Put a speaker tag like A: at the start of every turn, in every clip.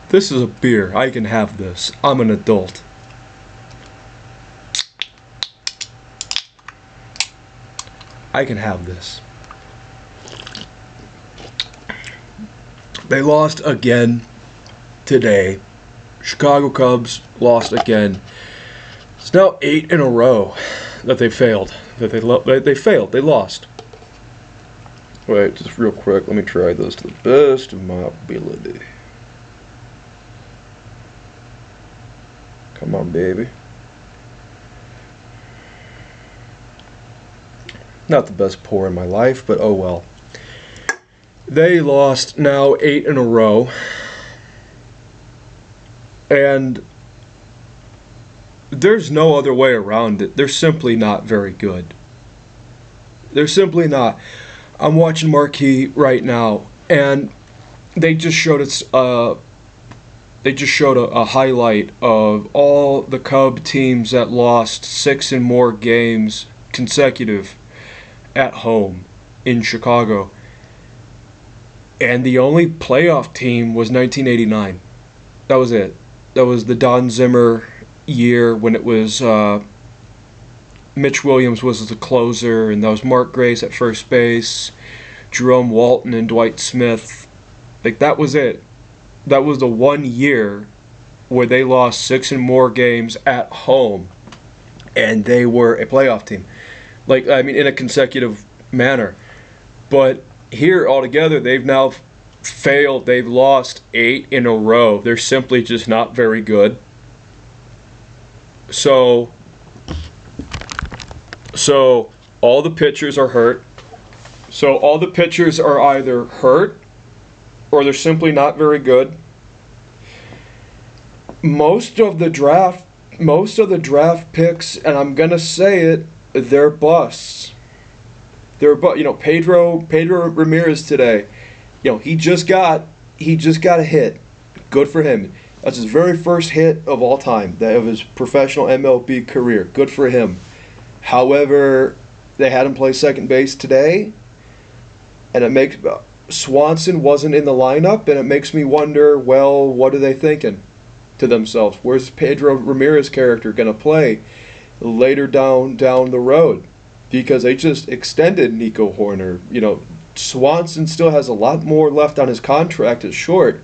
A: This is a beer. I can have this. I'm an adult. I can have this. They lost again today. Chicago Cubs lost again. It's now 8 in a row that they failed. They failed. They lost. Wait, just real quick. Let me try this to the best of my ability. Come on, baby. Not the best pour in my life, but oh well. They lost now 8 in a row. And there's no other way around it. They're simply not very good. They're simply not. I'm watching Marquee right now, and they just showed a highlight of all the Cub teams that lost 6 and more games consecutive at home in Chicago. And the only playoff team was 1989. That was it. That was the Don Zimmer year when it was Mitch Williams was the closer, and that was Mark Grace at first base, Jerome Walton and Dwight Smith. Like, that was it. That was the 1 year where they lost 6 and more games at home, and they were a playoff team. Like, I mean, in a consecutive manner. But here, altogether, they've now failed. They've lost 8 in a row. They're simply just not very good. So all the pitchers are hurt. So all the pitchers are either hurt or they're simply not very good. Most of the draft picks, and I'm gonna say it, they're busts. Pedro Ramirez today. He just got a hit. Good for him. That's his very first hit of all time, of his professional MLB career. Good for him. However, they had him play second base today, and Swanson wasn't in the lineup, and it makes me wonder, well, what are they thinking to themselves? Where's Pedro Ramirez character going to play later down the road? Because they just extended Nico Horner. Swanson still has a lot more left on his contract at short.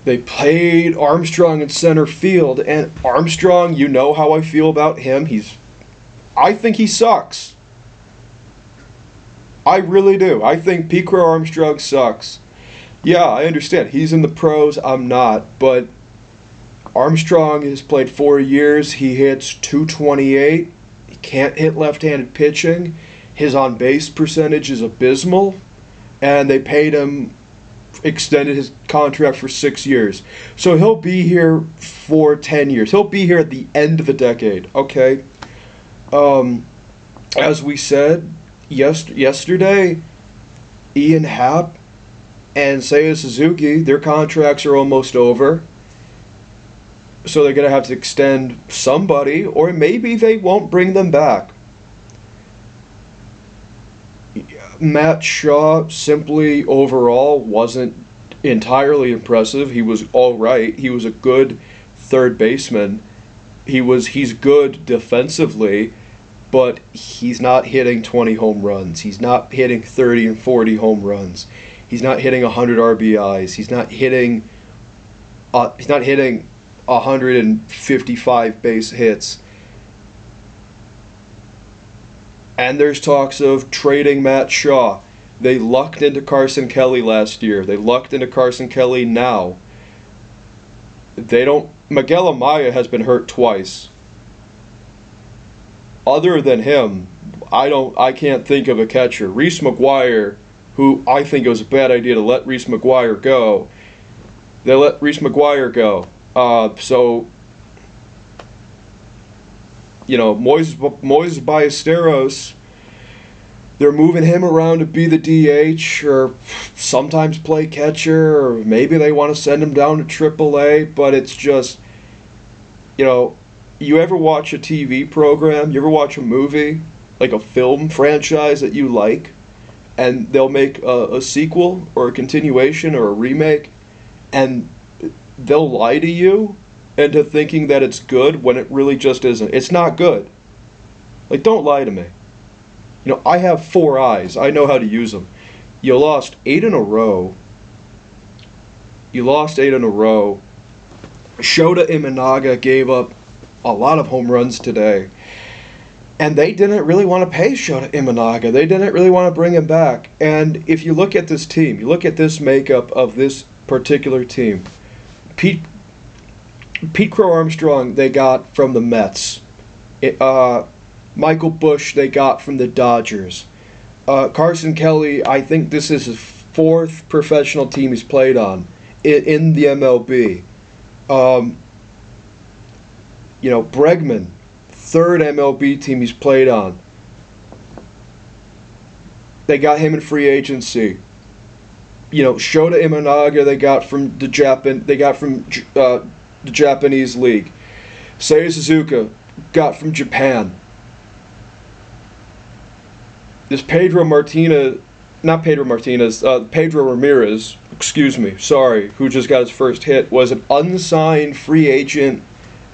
A: They played Armstrong in center field, and Armstrong, you know how I feel about him. I think he sucks. I really do. I think Pete Crow Armstrong sucks. Yeah, I understand. He's in the pros. I'm not. But Armstrong has played 4 years. He hits .228. He can't hit left-handed pitching. His on-base percentage is abysmal. And they extended his contract for 6 years. So he'll be here for 10 years. He'll be here at the end of the decade. Okay? As we said yesterday, Ian Happ and Seiya Suzuki, their contracts are almost over. So they're going to have to extend somebody, or maybe they won't bring them back. Matt Shaw simply overall wasn't entirely impressive. He was all right. He was a good third baseman. He's good defensively, but he's not hitting 20 home runs. He's not hitting 30 and 40 home runs. He's not hitting 100 RBIs. He's not hitting 155 base hits. And there's talks of trading Matt Shaw. They lucked into Carson Kelly last year. They lucked into Carson Kelly now. Miguel Amaya has been hurt twice. Other than him, I can't think of a catcher. Reese McGuire, who I think it was a bad idea to let Reese McGuire go. They let Reese McGuire go. Moises Ballesteros, they're moving him around to be the DH or sometimes play catcher, or maybe they want to send him down to AAA, but it's just, you ever watch a TV program, you ever watch a movie, like a film franchise that you like, and they'll make a sequel or a continuation or a remake, and they'll lie to you into thinking that it's good when it really just isn't. It's not good. Like, don't lie to me. I have 4 eyes. I know how to use them. You lost 8 in a row. Shota Imanaga gave up a lot of home runs today. And they didn't really want to pay Shota Imanaga. They didn't really want to bring him back. And if you look at this team, you look at this makeup of this particular team, Pete Crow Armstrong they got from the Mets. Michael Busch they got from the Dodgers. Carson Kelly, I think this is his 4th professional team he's played on in the MLB. Bregman, 3rd MLB team he's played on. They got him in free agency. Shota Imanaga they got from the Japanese league. Seiya Suzuka got from Japan. This Pedro Ramirez, who just got his first hit, was an unsigned free agent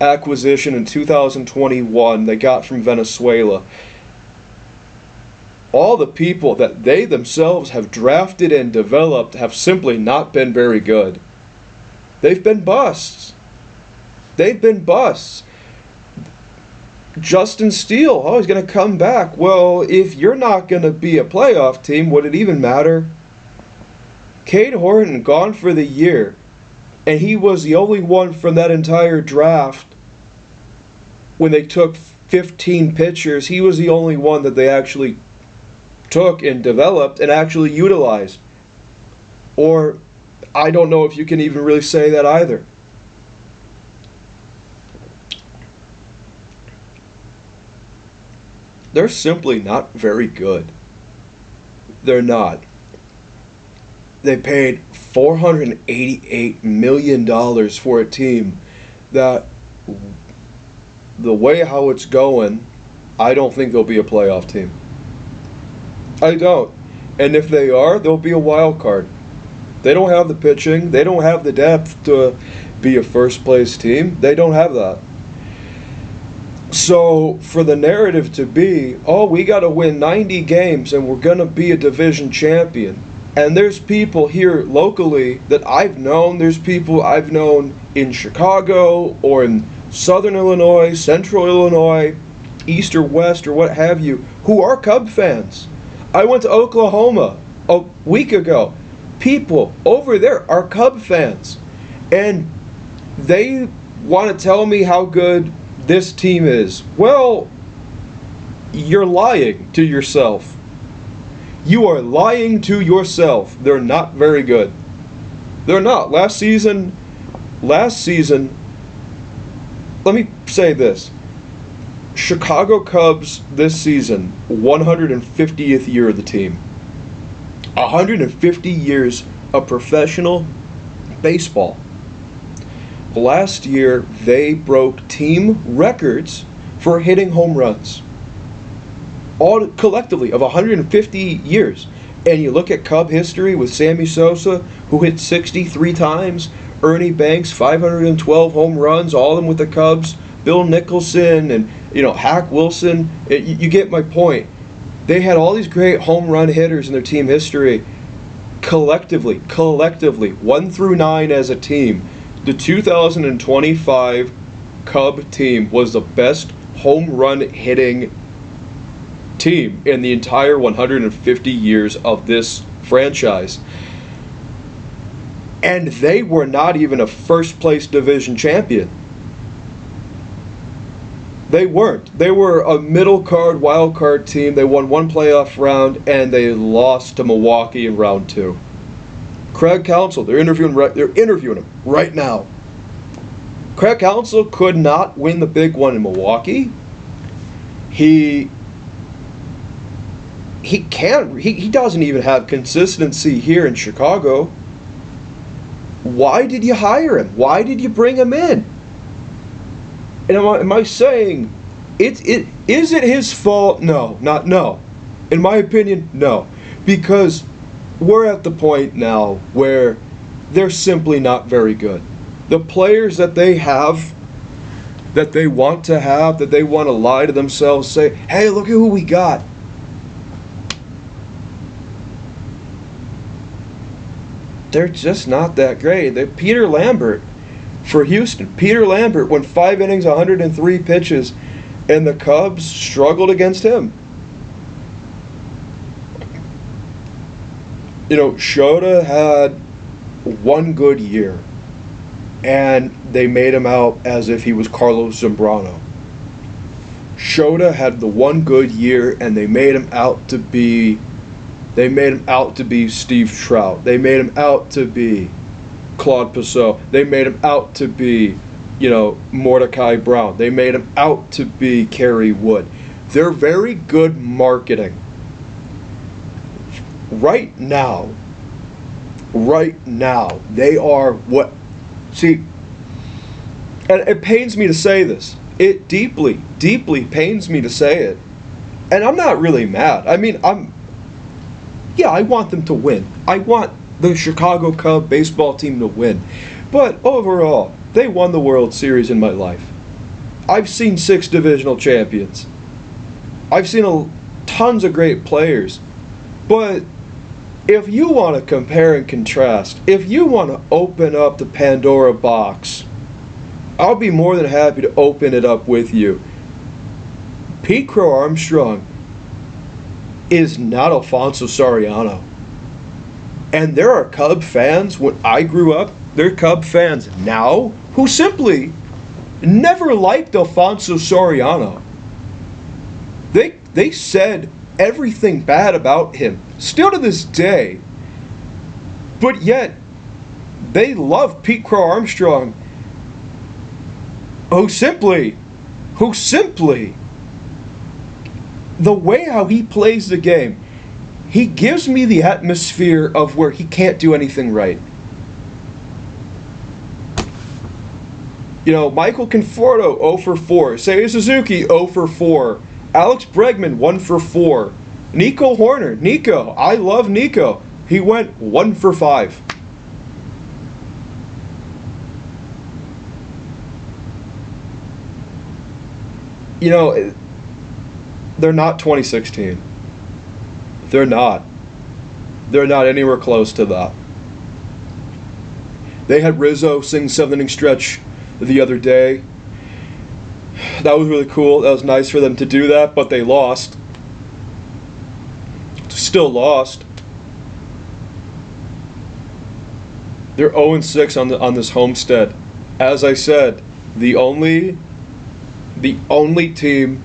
A: acquisition in 2021 they got from Venezuela. All the people that they themselves have drafted and developed have simply not been very good. They've been busts. Justin Steele, he's going to come back. Well, if you're not going to be a playoff team, would it even matter? Cade Horton gone for the year, and he was the only one from that entire draft. When they took 15 pitchers, he was the only one that they actually took and developed and actually utilized. Or, I don't know if you can even really say that either. They're simply not very good. They're not. They paid $488 million for a team that, the way how it's going, I don't think they'll be a playoff team. I don't. And if they are, they'll be a wild card. They don't have the pitching. They don't have the depth to be a first place team. They don't have that. So for the narrative to be, we got to win 90 games and we're going to be a division champion. And there's people here locally that I've known. There's people I've known in Chicago or in Southern Illinois, Central Illinois, East or West or what have you, who are Cub fans. I went to Oklahoma a week ago. People over there are Cub fans. And they want to tell me how good this team is. Well, you're lying to yourself. You are lying to yourself. They're not very good. They're not. Last season, let me say this. Chicago Cubs this season, 150th year of the team. 150 years of professional baseball. Last year, they broke team records for hitting home runs. All collectively of 150 years. And you look at Cub history with Sammy Sosa, who hit 63 times, Ernie Banks, 512 home runs, all of them with the Cubs, Bill Nicholson, and Hack Wilson. You get my point. They had all these great home run hitters in their team history. Collectively, 1 through 9 as a team. The 2025 Cub team was the best home run hitting team in the entire 150 years of this franchise. And they were not even a first place division champion. They weren't. They were a middle card, wild card team. They won 1 playoff round and they lost to Milwaukee in round 2. Craig Counsell, they're interviewing him right now. Craig Counsell could not win the big one in Milwaukee. He doesn't even have consistency here in Chicago. Why did you hire him? Why did you bring him in? And am I saying is it his fault? No. In my opinion, no. Because we're at the point now where they're simply not very good. The players that they have, that they want to have, that they want to lie to themselves, say, hey, look at who we got. They're just not that great. Peter Lambert for Houston. Peter Lambert went 5 innings, 103 pitches, and the Cubs struggled against him. You know, Shota had one good year, and they made him out as if he was Carlos Zambrano. Shota had the one good year, and they made him out to be Steve Trout. They made him out to be Claude Pissot. They made him out to be, Mordecai Brown. They made him out to be Kerry Wood. They're very good marketing. Right now, they are what... See, and it pains me to say this. It deeply, deeply pains me to say it. And I'm not really mad. I mean, I want them to win. I want the Chicago Cub baseball team to win. But overall, they won the World Series in my life. I've seen 6 divisional champions. I've seen tons of great players. But if you want to compare and contrast, if you want to open up the Pandora box, I'll be more than happy to open it up with you. Pete Crow Armstrong is not Alfonso Soriano. And there are Cub fans, when I grew up, there are Cub fans now who simply never liked Alfonso Soriano. They said everything bad about him, still to this day. But yet, they love Pete Crow Armstrong, who simply, the way how he plays the game, he gives me the atmosphere of where he can't do anything right. Michael Conforto, 0 for 4. Seiya Suzuki, 0 for 4. Alex Bregman, 1 for 4. Nico Hoerner, Nico, I love Nico. He went 1 for 5. They're not 2016. They're not. They're not anywhere close to that. They had Rizzo sing 7-inning stretch the other day. That was really cool. That was nice for them to do that, but they lost. Still lost. They're 0-6 on this homestead. As I said, the only team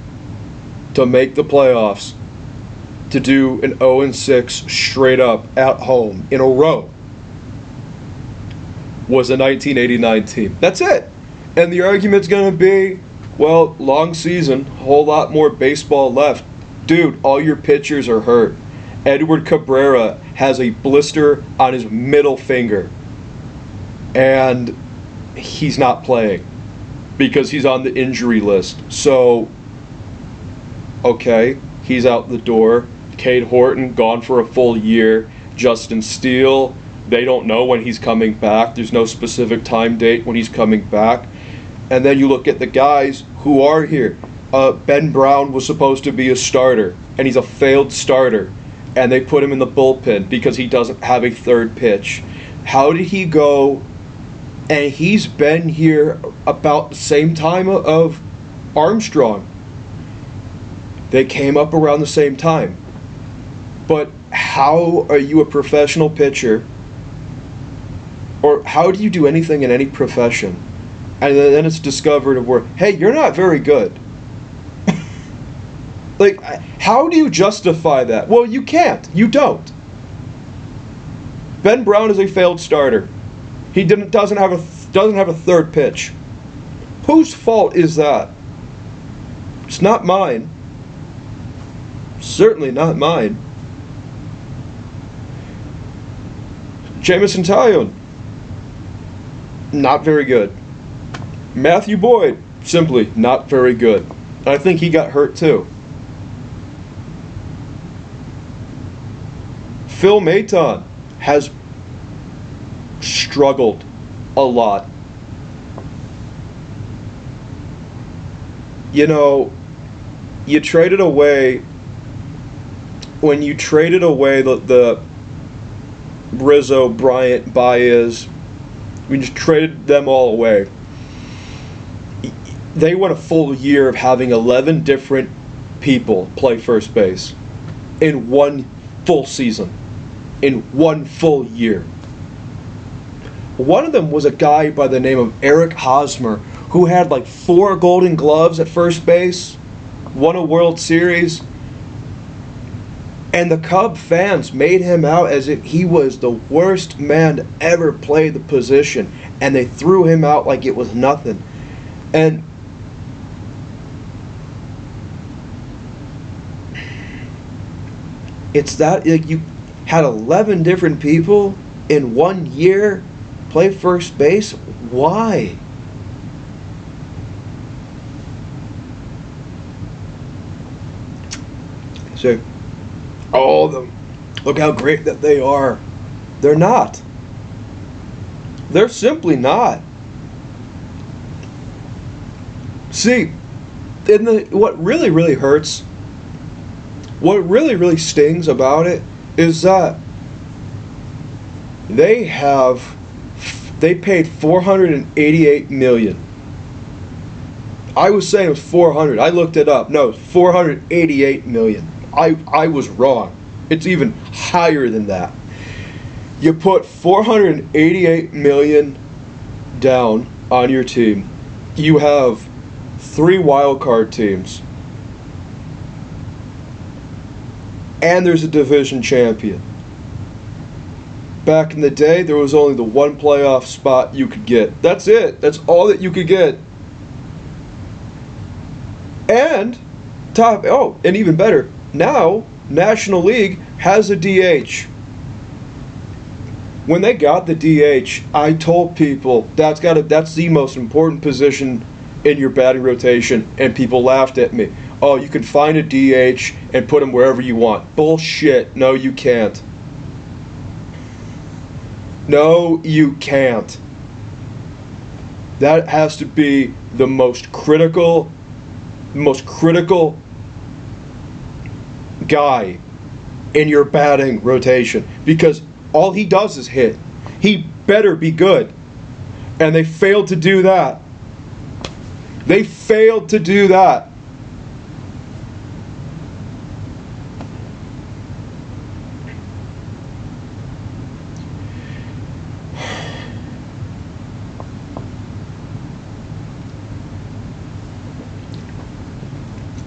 A: to make the playoffs to do an 0-6 straight up at home in a row was a 1989 team. That's it. And the argument's going to be, well, long season, whole lot more baseball left. Dude, all your pitchers are hurt. Edward Cabrera has a blister on his middle finger, and he's not playing because he's on the injury list. So, okay, he's out the door. Cade Horton, gone for a full year. Justin Steele, they don't know when he's coming back. There's no specific time date when he's coming back. And then you look at the guys who are here. Ben Brown was supposed to be a starter, and he's a failed starter. And they put him in the bullpen because he doesn't have a third pitch. How did he go? And he's been here about the same time of Armstrong. They came up around the same time. But how are you a professional pitcher? Or how do you do anything in any profession? And then it's discovered of where, hey, you're not very good. Like, how do you justify that? Well, you can't. You don't. Ben Brown is a failed starter. He doesn't have a third pitch. Whose fault is that? It's not mine. Certainly not mine. Jameson Taillon, not very good. Matthew Boyd, simply not very good. I think he got hurt too. Phil Maton has struggled a lot. you know, you traded away when you traded away the Rizzo, Bryant, Baez. We just traded them all away. They went a full year of having 11 different people play first base in one full season, in one full year. One of them was a guy by the name of Eric Hosmer, who had like 4 Golden Gloves at first base, won a World Series, and the Cub fans made him out as if he was the worst man to ever play the position, and they threw him out like it was nothing. And it's that, like, you had 11 different people in one year play first base. Why? So, all of them, look how great that they are. They're not. They're simply not. See, what really, really hurts, what really, really stings about it is that they paid $488 million. I was saying it was 400. I looked it up. No, $488 million. I was wrong. It's even higher than that. You put $488 million down on your team. You have 3 wild card teams. And there's a division champion. Back in the day, there was only the one playoff spot you could get. That's it. That's all that you could get. And and even better, now National League has a DH. When they got the DH, I told people that's the most important position in your batting rotation, and people laughed at me. Oh, you can find a DH and put him wherever you want. Bullshit. No, you can't. No, you can't. That has to be the most critical guy in your batting rotation, because all he does is hit. He better be good. And they failed to do that. They failed to do that.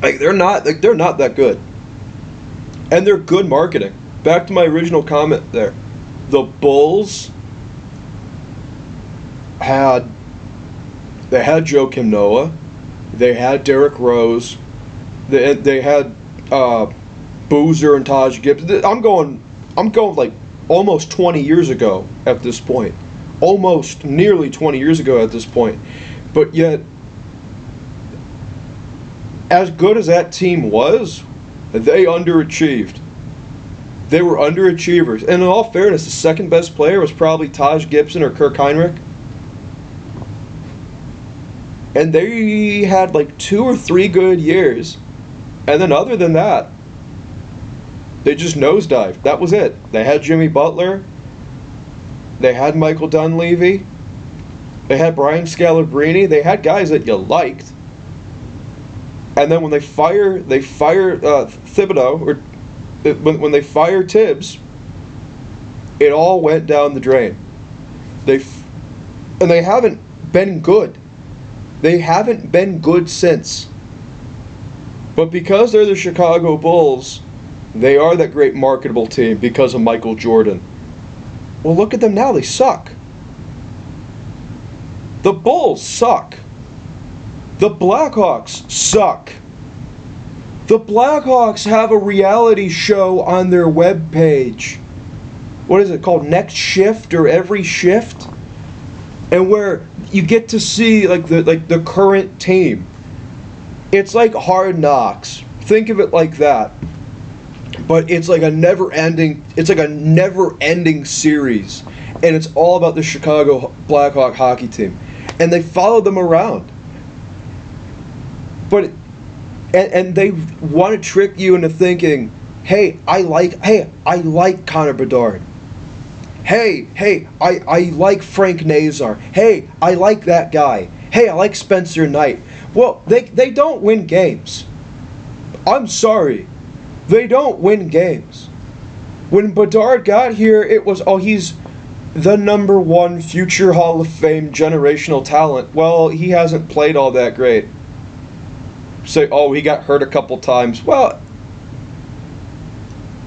A: They're not that good. And they're good marketing. Back to my original comment there. The Bulls had Joakim Noah, they had Derrick Rose, they had Boozer and Taj Gibson. I'm going like almost 20 years ago at this point. Almost nearly 20 years ago at this point. But yet, as good as that team was, they underachieved. They were underachievers. And in all fairness, the second best player was probably Taj Gibson or Kirk Heinrich. And they had like 2 or 3 good years. And then other than that, they just nosedived. That was it. They had Jimmy Butler. They had Michael Dunleavy. They had Brian Scalabrine. They had guys that you liked. And then when they fire Thibodeau, or when they fire Tibbs, it all went down the drain. They haven't been good. They haven't been good since. But because they're the Chicago Bulls, they are that great marketable team because of Michael Jordan. Well, look at them now. They suck. The Bulls suck. The Blackhawks suck. The Blackhawks have a reality show on their webpage. What is it called? Next Shift or Every Shift? And where you get to see like the current team. It's like Hard Knocks. Think of it like that. But it's like a never-ending series. And it's all about the Chicago Blackhawk hockey team. And they follow them around. But And they want to trick you into thinking, hey, I like Connor Bedard. I like Frank Nazar. Hey, I like that guy. Hey, I like Spencer Knight. Well, they don't win games. I'm sorry. They don't win games. When Bedard got here, it was, oh, he's the number one future Hall of Fame generational talent. Well, he hasn't played all that great. Say, oh, he got hurt a couple times. Well,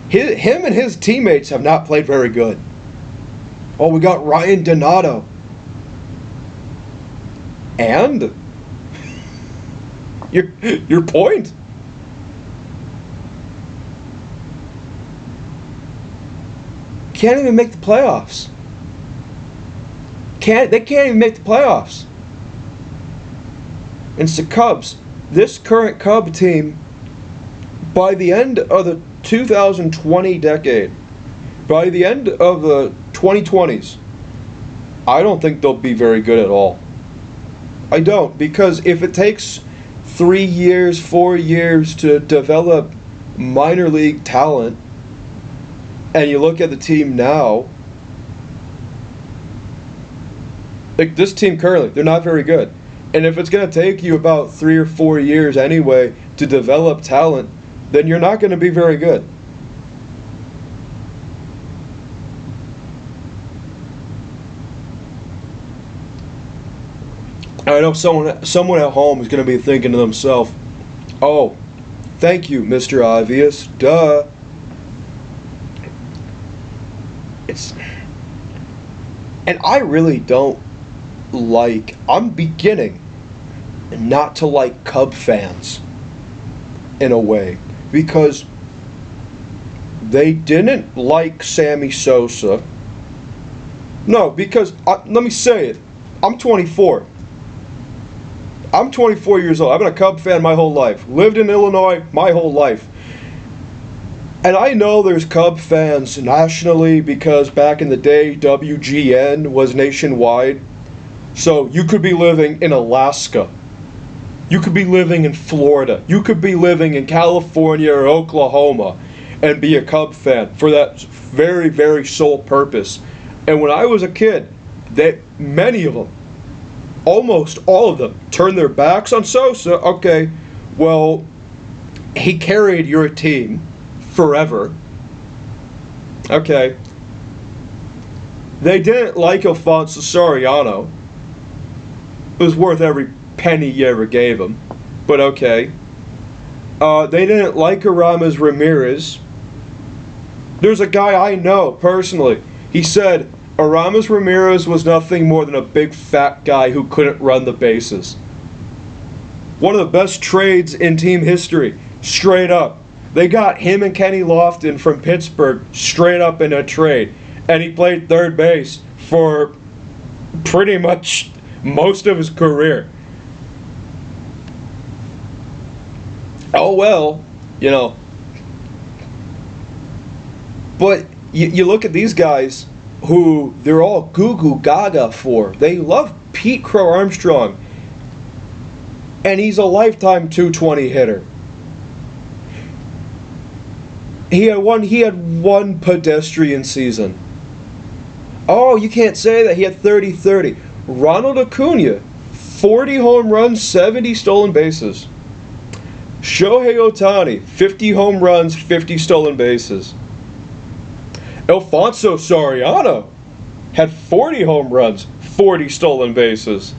A: him and his teammates have not played very good. Oh, we got Ryan Donato. And your point? Can't even make the playoffs. They can't even make the playoffs. And it's the Cubs. This current Cub team, by the end of the 2020 decade, by the end of the 2020s, I don't think they'll be very good at all. I don't, because if it takes 3 years, 4 years to develop minor league talent, and you look at the team now, like this team currently, they're not very good. And if it's going to take you about 3 or 4 years anyway to develop talent, then you're not going to be very good. I know someone at home is going to be thinking to themselves, oh, thank you, Mr. Obvious, duh. And I really don't I'm beginning not to like Cub fans in a way, because they didn't like Sammy Sosa. No, because, let me say it, I'm 24. I'm 24 years old. I've been a Cub fan my whole life. Lived in Illinois my whole life. And I know there's Cub fans nationally because back in the day, WGN was nationwide. So you could be living in Alaska. You could be living in Florida. You could be living in California or Oklahoma and be a Cub fan for that very, very sole purpose. And when I was a kid, many of them, almost all of them, turned their backs on Sosa. Okay, well, he carried your team forever. Okay. They didn't like Alfonso Soriano. It was worth every penny you ever gave him. But okay. They didn't like Aramis Ramirez. There's a guy I know personally. He said Aramis Ramirez was nothing more than a big fat guy who couldn't run the bases. One of the best trades in team history. Straight up. They got him and Kenny Lofton from Pittsburgh straight up in a trade. And he played third base for pretty much most of his career. Oh well, you know. But you look at these guys who they're all goo goo gaga for. They love Pete Crow Armstrong. And he's a lifetime 220 hitter. He had one pedestrian season. Oh, you can't say that. He had 30-30. Ronald Acuna, 40 home runs, 70 stolen bases. Shohei Ohtani, 50 home runs, 50 stolen bases. Alfonso Soriano had 40 home runs, 40 stolen bases.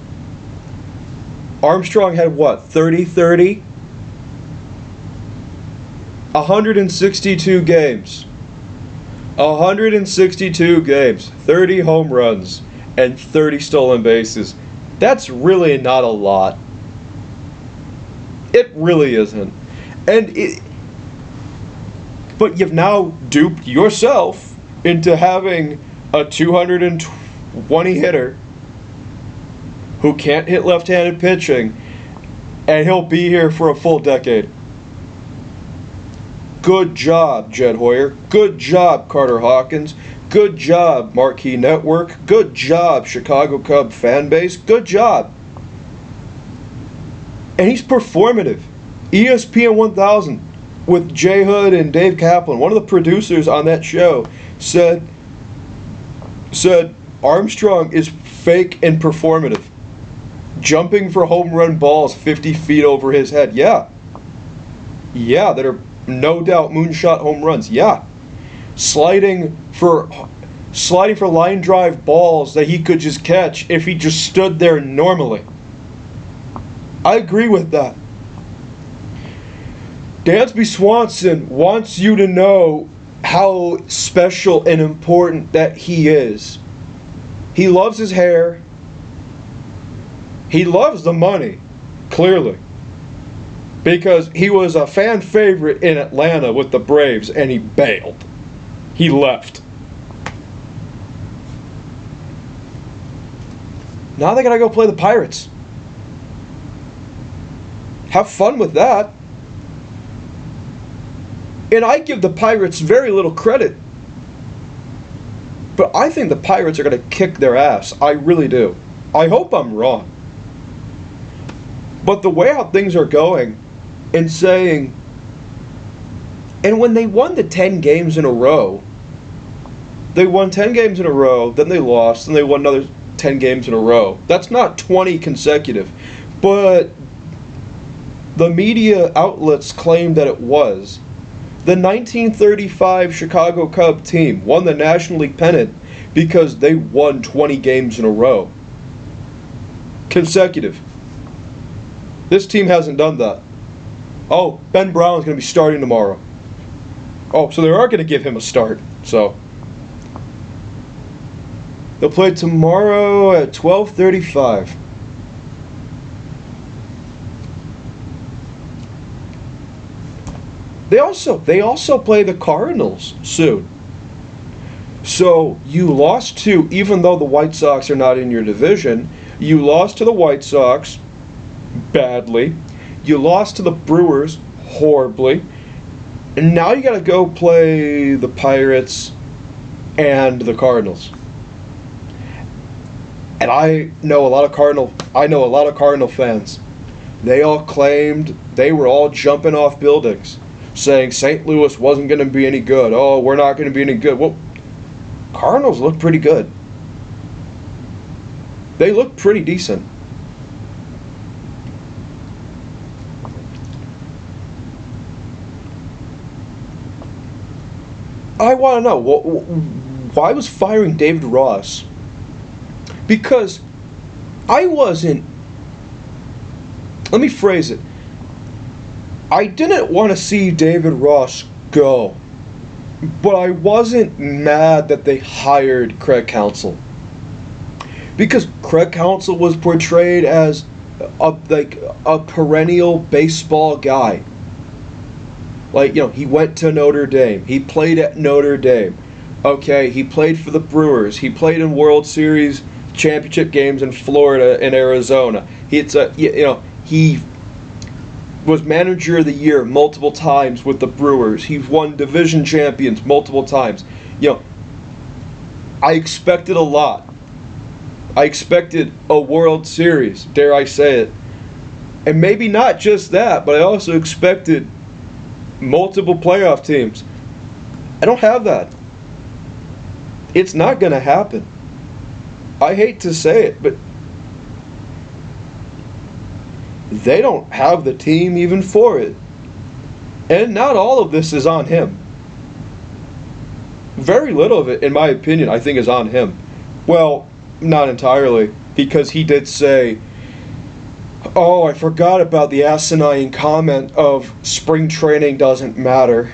A: Armstrong had what, 30-30? 162 games. 162 games, 30 home runs, and 30 stolen bases. That's really not a lot. It really isn't. But you've now duped yourself into having a 220 hitter who can't hit left-handed pitching, and he'll be here for a full decade. Good job, Jed Hoyer. Good job, Carter Hawkins. Good job, Marquee Network. Good job, Chicago Cub fan base. Good job. And he's performative. ESPN 1000 with Jay Hood and Dave Kaplan, one of the producers on that show, said Armstrong is fake and performative. Jumping for home run balls 50 feet over his head. Yeah, that are no doubt moonshot home runs. Yeah. Sliding for line drive balls that he could just catch if he just stood there normally. I agree with that. Dansby Swanson wants you to know how special and important that he is. He loves his hair. He loves the money, clearly. Because he was a fan favorite in Atlanta with the Braves and he bailed. He left. Now they gotta go play the Pirates. Have fun with that. And I give the Pirates very little credit. But I think the Pirates are going to kick their ass. I really do. I hope I'm wrong. But the way how things are going and saying, and when they won the 10 games in a row, they won 10 games in a row, then they lost, and they won another 10 games in a row. That's not 20 consecutive. But the media outlets claim that it was. The 1935 Chicago Cub team won the National League pennant because they won 20 games in a row. Consecutive. This team hasn't done that. Oh, Ben Brown's going to be starting tomorrow. Oh, so they are going to give him a start. So they'll play tomorrow at 12:35. They also play the Cardinals soon. So you lost to, even though the White Sox are not in your division, you lost to the White Sox badly. You lost to the Brewers horribly. And now you got to go play the Pirates and the Cardinals. And I know a lot of Cardinal fans. They all claimed, they were all jumping off buildings, saying St. Louis wasn't going to be any good. Oh, we're not going to be any good. Well, Cardinals look pretty good. They look pretty decent. I want to know, why was firing David Ross? Because I wasn't... Let me phrase it. I didn't want to see David Ross go, but I wasn't mad that they hired Craig Counsell, because Craig Counsell was portrayed as a perennial baseball guy. Like, he went to Notre Dame. He played at Notre Dame. Okay, he played for the Brewers. He played in World Series championship games in Florida and Arizona. He was manager of the year multiple times with the Brewers. He's won division champions multiple times. I expected a lot. I expected a World Series, dare I say it. And maybe not just that, but I also expected multiple playoff teams. I don't have that. It's not going to happen. I hate to say it, but they don't have the team even for it. And not all of this is on him. Very little of it, in my opinion, I think is on him. Well, not entirely, because he did say, oh, I forgot about the asinine comment of spring training doesn't matter.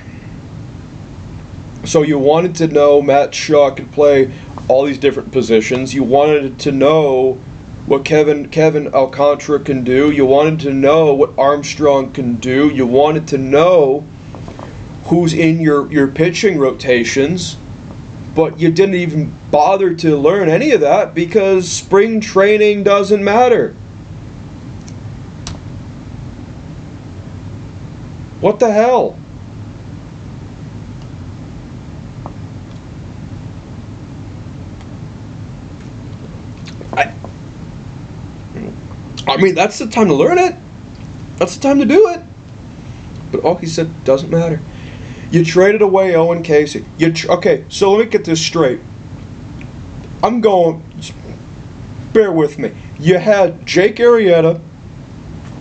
A: So you wanted to know Matt Shaw could play all these different positions. You wanted to know what Kevin Alcantara can do. You wanted to know what Armstrong can do. You wanted to know who's in your pitching rotations. But you didn't even bother to learn any of that because spring training doesn't matter. What the hell? I mean, that's the time to learn it. That's the time to do it. But he said, doesn't matter. You traded away Owen Casey. Okay, so let me get this straight. Bear with me. You had Jake Arrieta,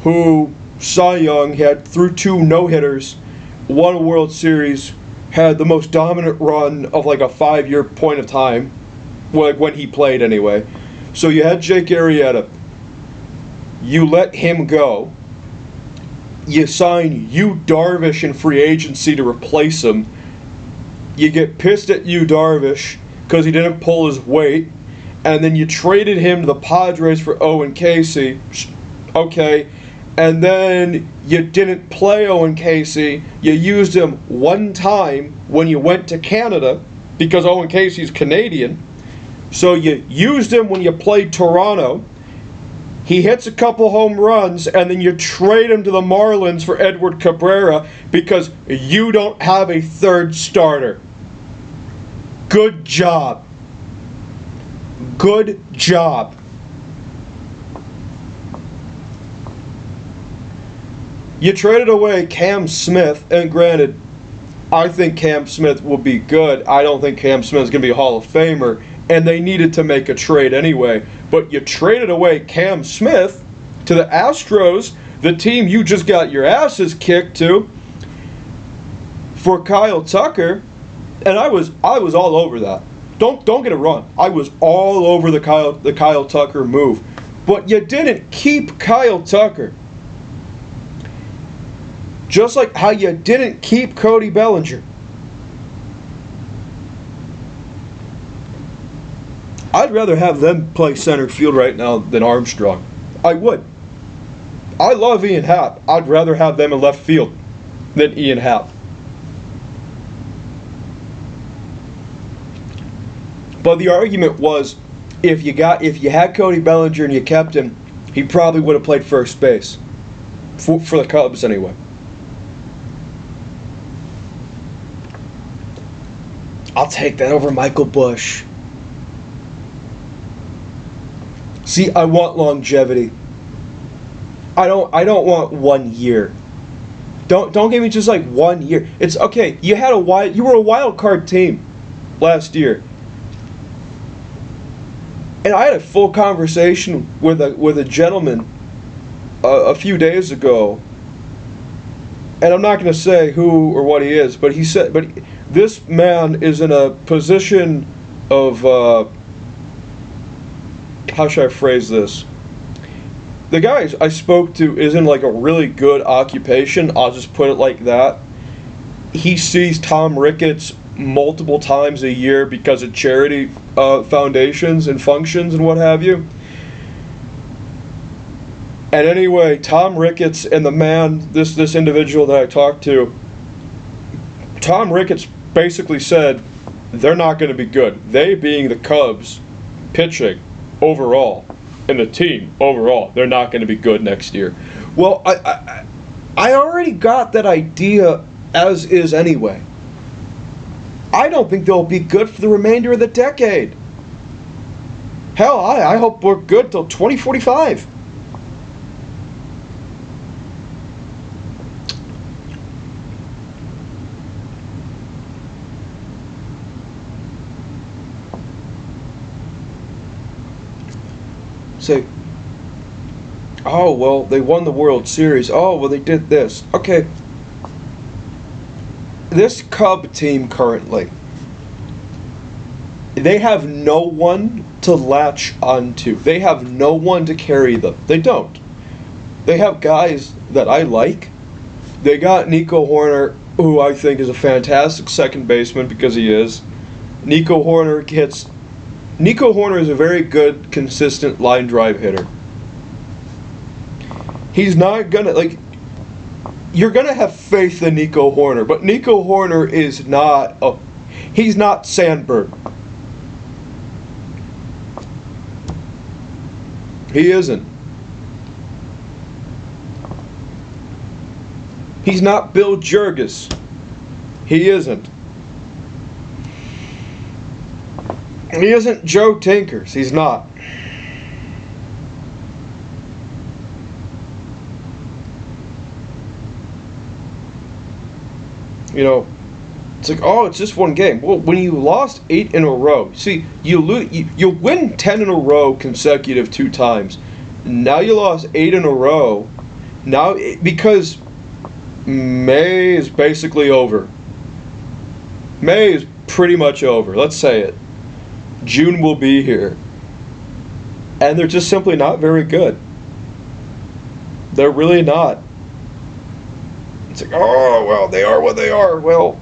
A: who Cy Young had threw 2 no-hitters, won a World Series, had the most dominant run of like a 5-year point of time, like when he played anyway. So you had Jake Arrieta. You let him go. You sign Yu Darvish in free agency to replace him. You get pissed at Yu Darvish because he didn't pull his weight, and then you traded him to the Padres for Owen Casey. Okay, and then you didn't play Owen Casey. You used him one time when you went to Canada because Owen Casey's Canadian. So you used him when you played Toronto. He hits a couple home runs, and then you trade him to the Marlins for Edward Cabrera because you don't have a third starter. Good job. Good job. You traded away Cam Smith, and granted, I think Cam Smith will be good. I don't think Cam Smith is going to be a Hall of Famer, and they needed to make a trade anyway. But you traded away Cam Smith to the Astros, the team you just got your asses kicked to, for Kyle Tucker, and I was all over that. Don't get it wrong. I was all over the Kyle Tucker move. But you didn't keep Kyle Tucker. Just like how you didn't keep Cody Bellinger. I'd rather have them play center field right now than Armstrong. I would. I love Ian Happ. I'd rather have them in left field than Ian Happ. But the argument was, if you had Cody Bellinger and you kept him, he probably would have played first base. For the Cubs anyway. I'll take that over Michael Busch. See, I want longevity. I don't want 1 year. Don't give me just like 1 year. It's okay. You were a wild card team last year. And I had a full conversation with a gentleman a few days ago. And I'm not going to say who or what he is, but he said, this man is in a position of, how should I phrase this? The guy I spoke to is in like a really good occupation. I'll just put it like that. He sees Tom Ricketts multiple times a year because of charity foundations and functions and what have you. And anyway, Tom Ricketts and the man, this individual that I talked to, Tom Ricketts basically said they're not going to be good. They being the Cubs, pitching overall, and the team overall, they're not going to be good next year. Well, I already got that idea as is anyway. I don't think they'll be good for the remainder of the decade. Hell, I hope we're good till 2045. Say, oh, well, they won the World Series. Oh, well, they did this. Okay. This Cub team currently, they have no one to latch onto. They have no one to carry them. They don't. They have guys that I like. They got Nico Hoerner, who I think is a fantastic second baseman because he is. Nico Hoerner is a very good, consistent line drive hitter. He's not gonna, you're gonna have faith in Nico Hoerner, but Nico Hoerner is he's not Sandberg. He isn't. He's not Bill Jurgis. He isn't. He isn't Joe Tinkers. He's not. You know, it's like, oh, it's just one game. Well, when you lost 8 in a row, see, you win 10 in a row consecutive 2 times. Now you lost 8 in a row. Now, because May is basically over. May is pretty much over. Let's say it. June will be here. And they're just simply not very good. They're really not. It's like, oh, well, they are what they are. Well,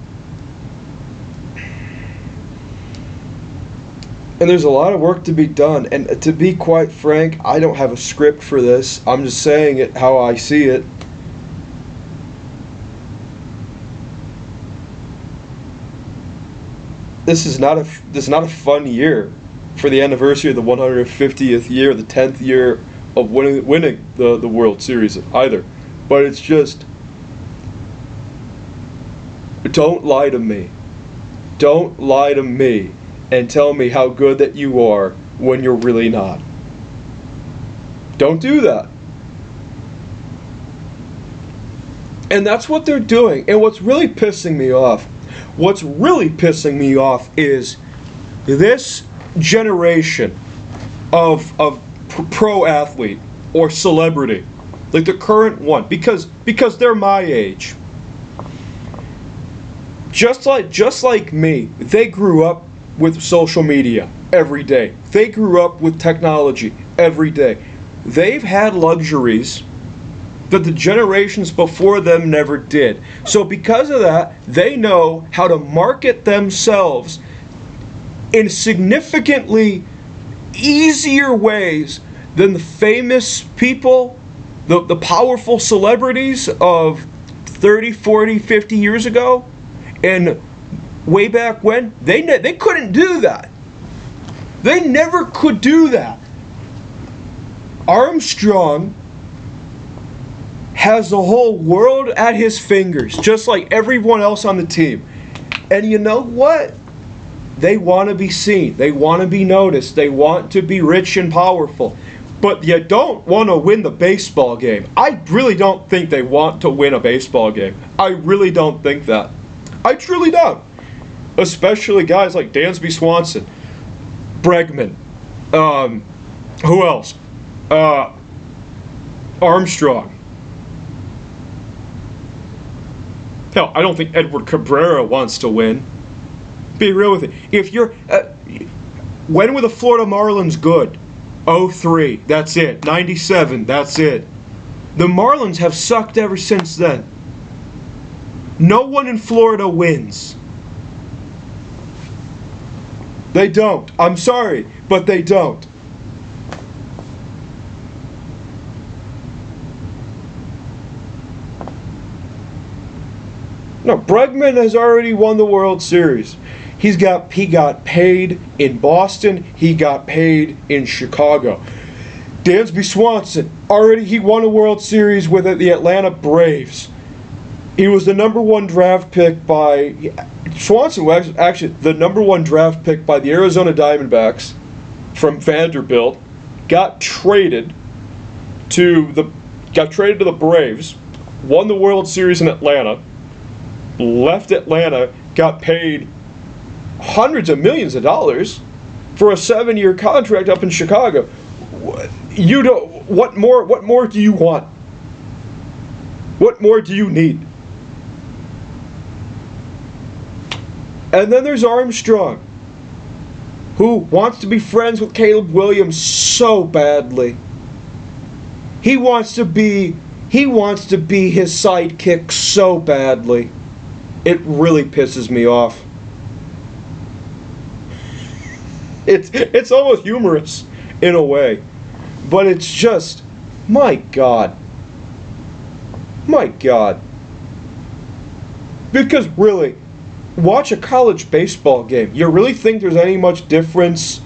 A: and there's a lot of work to be done. And to be quite frank, I don't have a script for this. I'm just saying it how I see it. This is not a fun year for the anniversary of the 150th year, the 10th year of winning the World Series either. But it's just, don't lie to me. Don't lie to me and tell me how good that you are when you're really not. Don't do that. And that's what they're doing. And what's really pissing me off is this generation of pro athlete or celebrity, like the current one, because they're my age. Just like me, they grew up with social media every day. They grew up with technology every day. They've had luxuries that the generations before them never did. So because of that, they know how to market themselves in significantly easier ways than the famous people, the powerful celebrities of 30, 40, 50 years ago. And way back when, they couldn't do that. They never could do that. Armstrong has the whole world at his fingers, just like everyone else on the team. And you know what? They want to be seen. They want to be noticed. They want to be rich and powerful. But you don't want to win the baseball game. I really don't think they want to win a baseball game. I really don't think that. I truly don't. Especially guys like Dansby Swanson, Bregman, who else? Armstrong. Hell, I don't think Edward Cabrera wants to win. Be real with it. If you're, when were the Florida Marlins good? 03, that's it. 97, that's it. The Marlins have sucked ever since then. No one in Florida wins. They don't. I'm sorry, but they don't. No, Bregman has already won the World Series. He got paid in Boston. He got paid in Chicago. Dansby Swanson, he won a World Series with the Atlanta Braves. He was the number 1 draft pick by Swanson was actually the number 1 draft pick by the Arizona Diamondbacks from Vanderbilt. Got traded to the Braves. Won the World Series in Atlanta. Left Atlanta. Got paid hundreds of millions of dollars for a 7-year contract up in Chicago. What more do you want? What more do you need? And then there's Armstrong, who wants to be friends with Caleb Williams so badly. He wants to be his sidekick so badly. It really pisses me off. It's almost humorous in a way, but it's just, my God. Because really, watch a college baseball game. You really think there's any much difference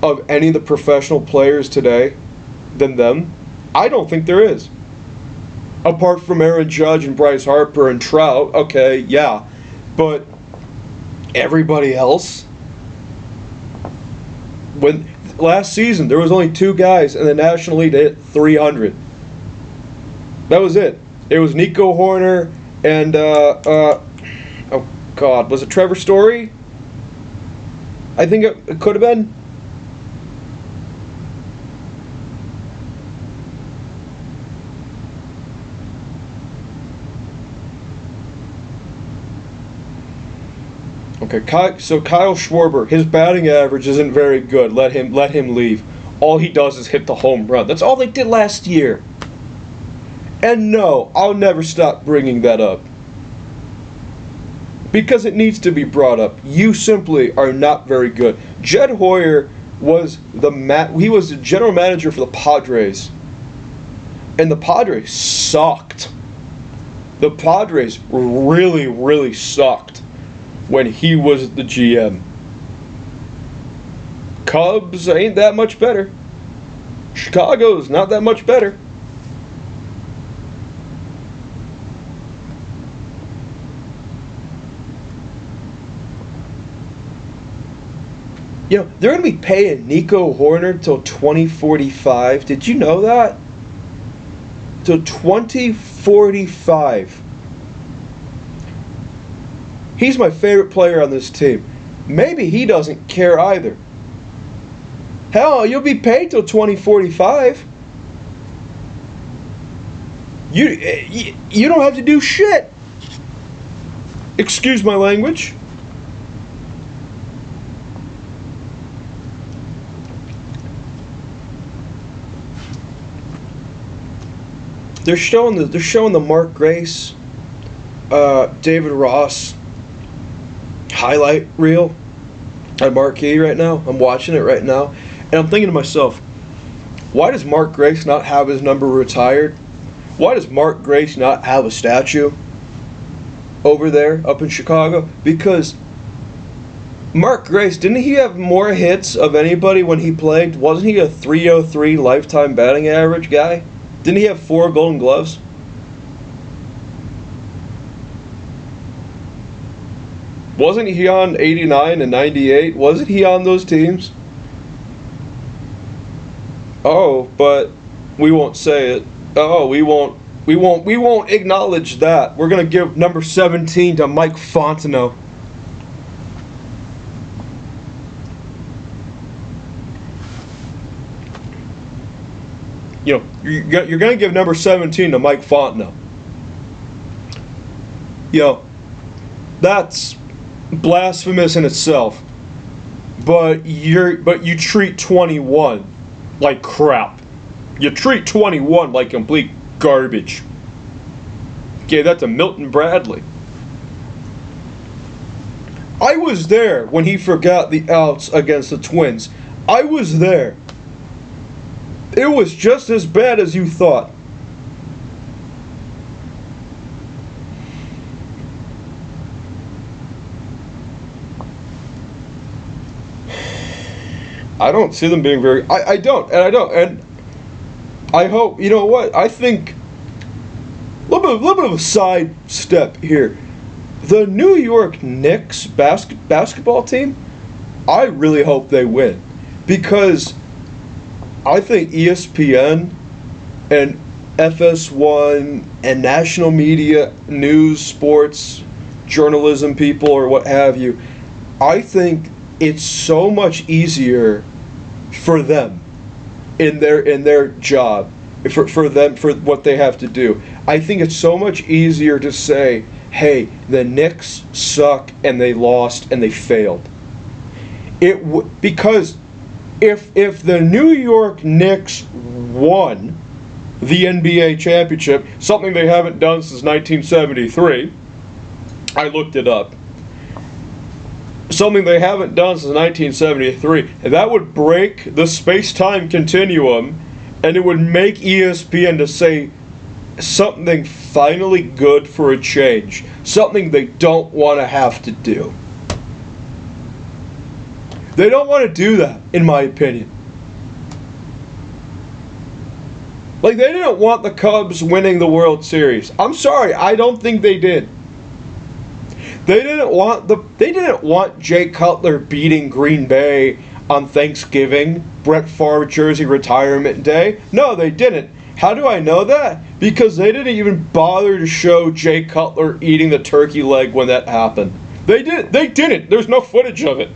A: of any of the professional players today than them? I don't think there is. Apart from Aaron Judge and Bryce Harper and Trout, okay, yeah. But everybody else? When last season there was only 2 guys in the National League that hit 300. That was it. It was Nico Horner and God, was it Trevor Story? I think it could have been. Okay, so Kyle Schwarber, his batting average isn't very good. Let him leave. All he does is hit the home run. That's all they did last year. And no, I'll never stop bringing that up. Because it needs to be brought up. You simply are not very good. Jed Hoyer was he was the general manager for the Padres. And the Padres sucked. The Padres really, really sucked when he was the GM. Cubs ain't that much better. Chicago's not that much better. You know, they're going to be paying Nico Hoerner till 2045. Did you know that? Till 2045. He's my favorite player on this team. Maybe he doesn't care either. Hell, you'll be paid till 2045. You don't have to do shit. Excuse my language. They're showing the Mark Grace, David Ross highlight reel on Marquee right now. I'm watching it right now, and I'm thinking to myself, why does Mark Grace not have his number retired? Why does Mark Grace not have a statue over there up in Chicago? Because Mark Grace, didn't he have more hits of anybody when he played? Wasn't he a .303 lifetime batting average guy? Didn't he have 4 Golden Gloves? Wasn't he on 89 and 98? Wasn't he on those teams? Oh, but we won't say it. Oh, we won't acknowledge that. We're gonna give number 17 to Mike Fontenot. You know, you're going to give number 17 to Mike Fontenot. You know, that's blasphemous in itself. But you treat 21 like crap. You treat 21 like complete garbage. Okay, that's a Milton Bradley. I was there when he forgot the outs against the Twins. I was there. It was just as bad as you thought. I don't see them being very... I don't. And I hope... You know what? I think... A little bit of a side step here. The New York Knicks basketball team, I really hope they win. Because I think ESPN and FS1 and national media, news, sports, journalism people, or what have you, I think it's so much easier for them in their job, for them, for what they have to do. I think it's so much easier to say, hey, the Knicks suck and they lost and they failed. Because if the New York Knicks won the NBA championship, something they haven't done since 1973, I looked it up. Something they haven't done since 1973, and that would break the space-time continuum, and it would make ESPN to say something finally good for a change, something they don't want to have to do. They don't want to do that, in my opinion. Like, they didn't want the Cubs winning the World Series. I'm sorry, I don't think they did. They didn't want Jay Cutler beating Green Bay on Thanksgiving, Brett Favre jersey retirement day. No, they didn't. How do I know that? Because they didn't even bother to show Jay Cutler eating the turkey leg when that happened. They didn't. There's no footage of it.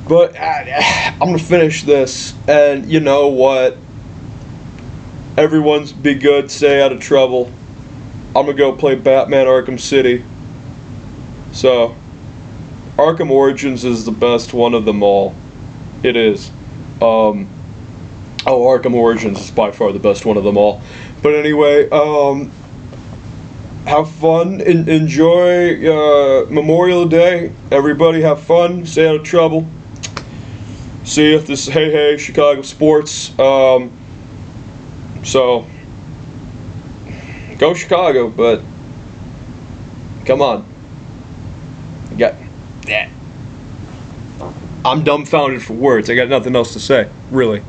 A: But I'm gonna finish this, and you know what? Everyone's be good, stay out of trouble. I'm gonna go play Batman Arkham City. So, Arkham Origins is the best one of them all. It is. Arkham Origins is by far the best one of them all. But anyway, have fun, enjoy Memorial Day. Everybody have fun, stay out of trouble. See you. This is Hey Chicago Sports. So, go Chicago, but come on. I'm dumbfounded for words. I got nothing else to say, really.